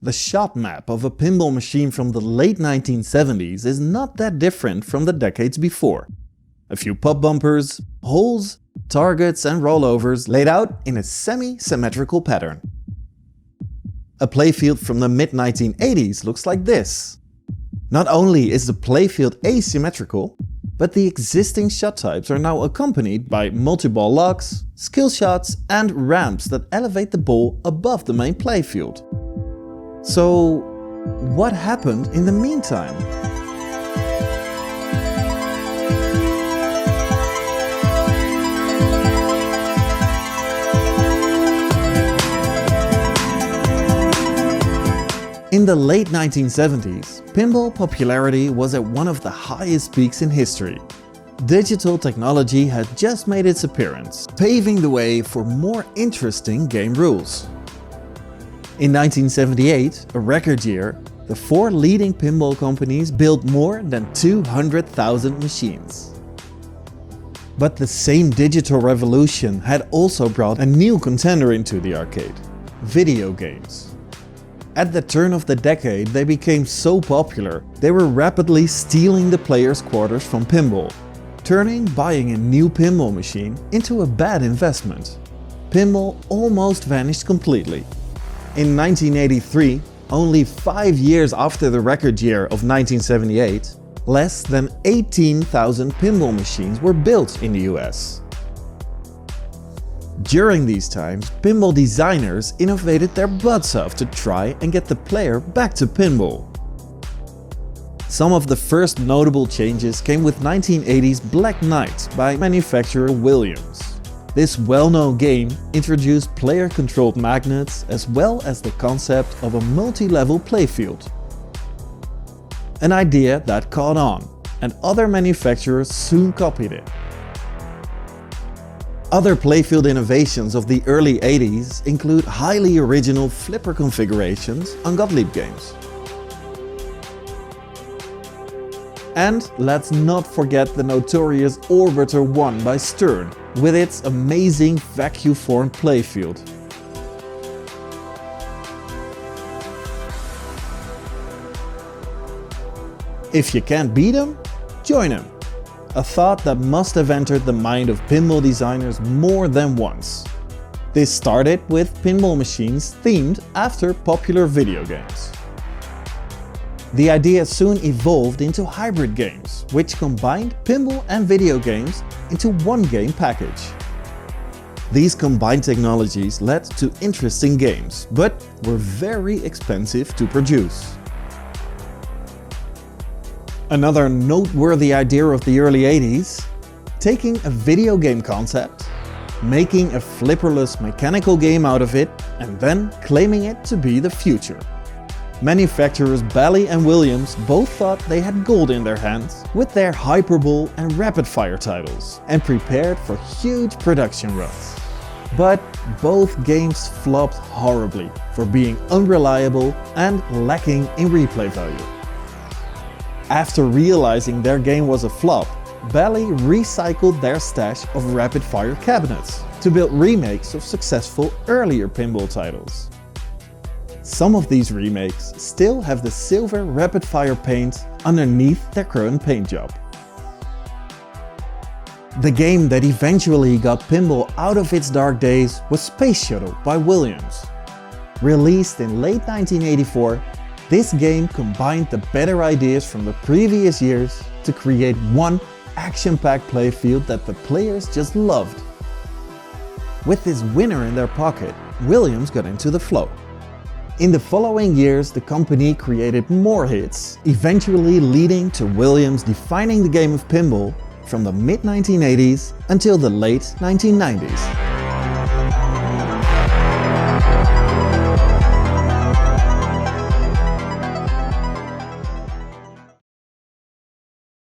The shot map of a pinball machine from the late 1970s is not that different from the decades before. A few pop bumpers, holes, targets and rollovers laid out in a semi-symmetrical pattern. A playfield from the mid-1980s looks like this. Not only is the playfield asymmetrical, but the existing shot types are now accompanied by multi-ball locks, skill shots and ramps that elevate the ball above the main playfield. So, what happened in the meantime? In the late 1970s, pinball popularity was at one of the highest peaks in history. Digital technology had just made its appearance, paving the way for more interesting game rules. In 1978, a record year, the 4 leading pinball companies built more than 200,000 machines. But the same digital revolution had also brought a new contender into the arcade: video games. At the turn of the decade, they became so popular, they were rapidly stealing the players' quarters from pinball, turning buying a new pinball machine into a bad investment. Pinball almost vanished completely. In 1983, only 5 years after the record year of 1978, less than 18,000 pinball machines were built in the US. During these times, pinball designers innovated their butts off to try and get the player back to pinball. Some of the first notable changes came with 1980's Black Knight by manufacturer Williams. This well-known game introduced player-controlled magnets as well as the concept of a multi-level playfield. An idea that caught on, and other manufacturers soon copied it. Other playfield innovations of the early 80s include highly original flipper configurations on Gottlieb games. And let's not forget the notorious Orbiter 1 by Stern, with its amazing vacuum-formed playfield. If you can't beat them, join them. A thought that must have entered the mind of pinball designers more than once. This started with pinball machines themed after popular video games. The idea soon evolved into hybrid games, which combined pinball and video games into one game package. These combined technologies led to interesting games, but were very expensive to produce. Another noteworthy idea of the early 80s, taking a video game concept, making a flipperless mechanical game out of it, and then claiming it to be the future. Manufacturers Bally and Williams both thought they had gold in their hands with their Hyperball and Rapid Fire titles, and prepared for huge production runs. But both games flopped horribly for being unreliable and lacking in replay value. After realizing their game was a flop, Bally recycled their stash of Rapid Fire cabinets to build remakes of successful earlier pinball titles. Some of these remakes still have the silver Rapid Fire paint underneath their current paint job. The game that eventually got pinball out of its dark days was Space Shuttle by Williams. Released in late 1984, this game combined the better ideas from the previous years to create one action-packed playfield that the players just loved. With this winner in their pocket, Williams got into the flow. In the following years, the company created more hits, eventually leading to Williams defining the game of pinball from the mid-1980s until the late 1990s.